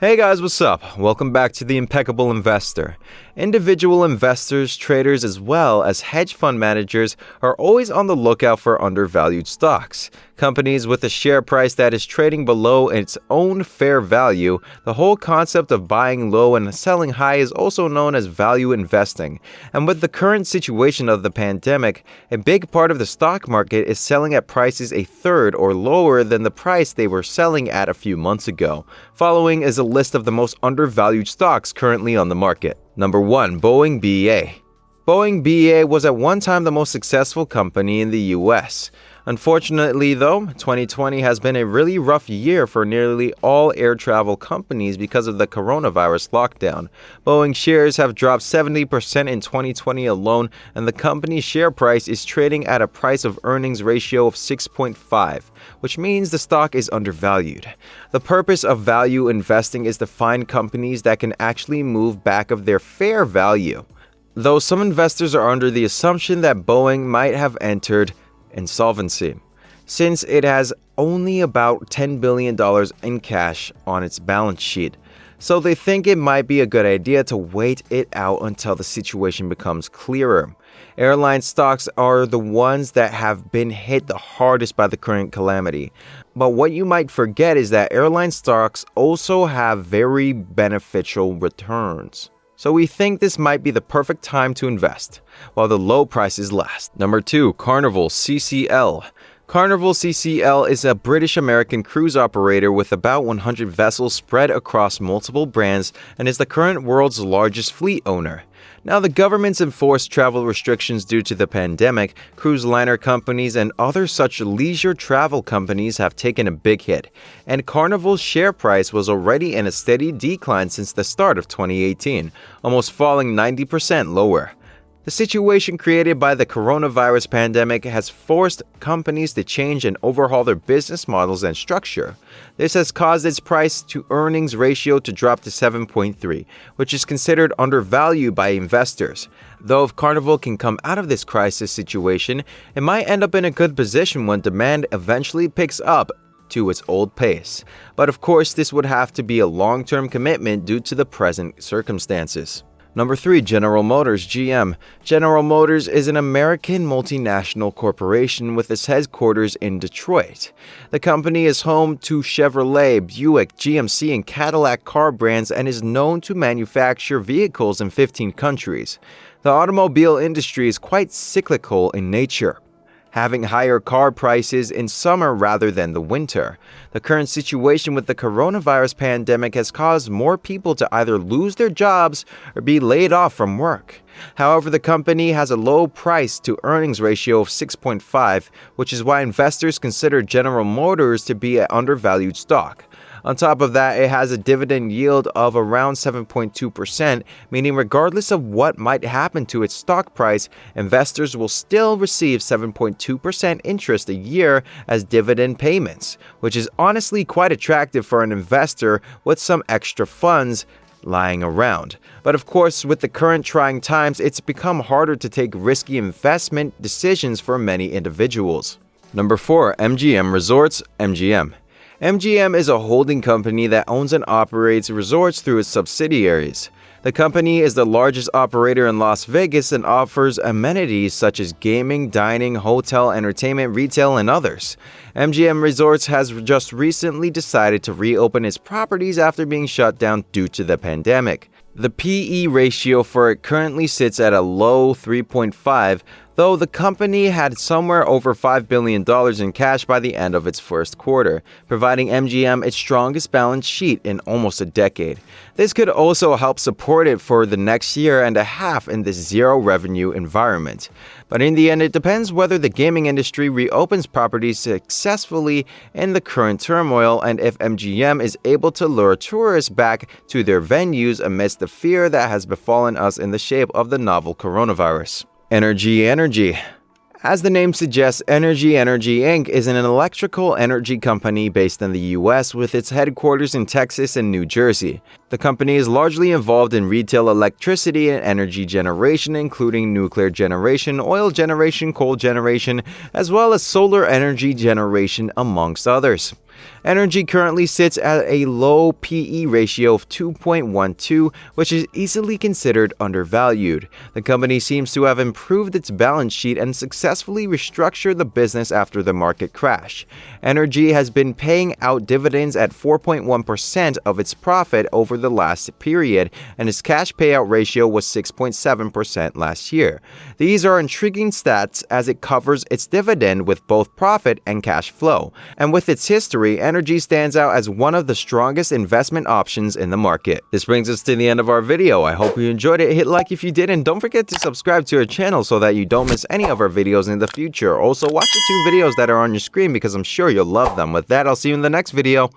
Hey guys, what's up? Welcome back to The Impeccable Investor. Individual investors, traders, as well as hedge fund managers are always on the lookout for undervalued stocks. Companies with a share price that is trading below its own fair value. The whole concept of buying low and selling high is also known as value investing. And with the current situation of the pandemic, a big part of the stock market is selling at prices a third or lower than the price they were selling at a few months ago. Following is a list of the most undervalued stocks currently on the market. Number 1. Boeing BA. Boeing BA was at one time the most successful company in the US. Unfortunately, though, 2020 has been a really rough year for nearly all air travel companies because of the coronavirus lockdown. Boeing shares have dropped 70% in 2020 alone, and the company's share price is trading at a price-of-earnings ratio of 6.5, which means the stock is undervalued. The purpose of value investing is to find companies that can actually move back of their fair value. Though some investors are under the assumption that Boeing might have entered insolvency, since it has only about $10 billion in cash on its balance sheet. So they think it might be a good idea to wait it out until the situation becomes clearer. Airline stocks are the ones that have been hit the hardest by the current calamity. But what you might forget is that airline stocks also have very beneficial returns. So we think this might be the perfect time to invest, while the low prices last. Number 2. Carnival CCL. Carnival CCL is a British-American cruise operator with about 100 vessels spread across multiple brands and is the current world's largest fleet owner. Now, the government's enforced travel restrictions due to the pandemic, cruise liner companies and other such leisure travel companies have taken a big hit, and Carnival's share price was already in a steady decline since the start of 2018, almost falling 90% lower. The situation created by the coronavirus pandemic has forced companies to change and overhaul their business models and structure. This has caused its price-to-earnings ratio to drop to 7.3, which is considered undervalued by investors. Though if Carnival can come out of this crisis situation, it might end up in a good position when demand eventually picks up to its old pace. But of course, this would have to be a long-term commitment due to the present circumstances. Number 3. General Motors GM. General Motors is an American multinational corporation with its headquarters in Detroit. The company is home to Chevrolet, Buick, GMC, and Cadillac car brands and is known to manufacture vehicles in 15 countries. The automobile industry is quite cyclical in nature, having higher car prices in summer rather than the winter. The current situation with the coronavirus pandemic has caused more people to either lose their jobs or be laid off from work. However, the company has a low price-to-earnings ratio of 6.5, which is why investors consider General Motors to be an undervalued stock. On top of that, it has a dividend yield of around 7.2%, meaning regardless of what might happen to its stock price, investors will still receive 7.2% interest a year as dividend payments, which is honestly quite attractive for an investor with some extra funds lying around. But of course, with the current trying times, it's become harder to take risky investment decisions for many individuals. Number 4. MGM Resorts MGM. MGM is a holding company that owns and operates resorts through its subsidiaries. The company is the largest operator in Las Vegas and offers amenities such as gaming, dining, hotel, entertainment, retail, and others. MGM Resorts has just recently decided to reopen its properties after being shut down due to the pandemic. The PE ratio for it currently sits at a low 3.5, though the company had somewhere over $5 billion in cash by the end of its first quarter, providing MGM its strongest balance sheet in almost a decade. This could also help support it for the next year and a half in this zero-revenue environment. But in the end, it depends whether the gaming industry reopens properties successfully in the current turmoil and if MGM is able to lure tourists back to their venues amidst the fear that has befallen us in the shape of the novel coronavirus. NRG Energy. As the name suggests, NRG Energy Inc. is an electrical energy company based in the U.S. with its headquarters in Texas and New Jersey. The company is largely involved in retail electricity and energy generation, including nuclear generation, oil generation, coal generation, as well as solar energy generation, amongst others. NRG currently sits at a low PE ratio of 2.12, which is easily considered undervalued. The company seems to have improved its balance sheet and successfully restructured the business after the market crash. NRG has been paying out dividends at 4.1% of its profit over the last period, and its cash payout ratio was 6.7% last year. These are intriguing stats as it covers its dividend with both profit and cash flow. And with its history, NRG stands out as one of the strongest investment options in the market. This brings us to the end of our video. I hope you enjoyed it. Hit like if you did, and don't forget to subscribe to our channel so that you don't miss any of our videos in the future. Also, watch the 2 videos that are on your screen because I'm sure you'll love them. With that, I'll see you in the next video.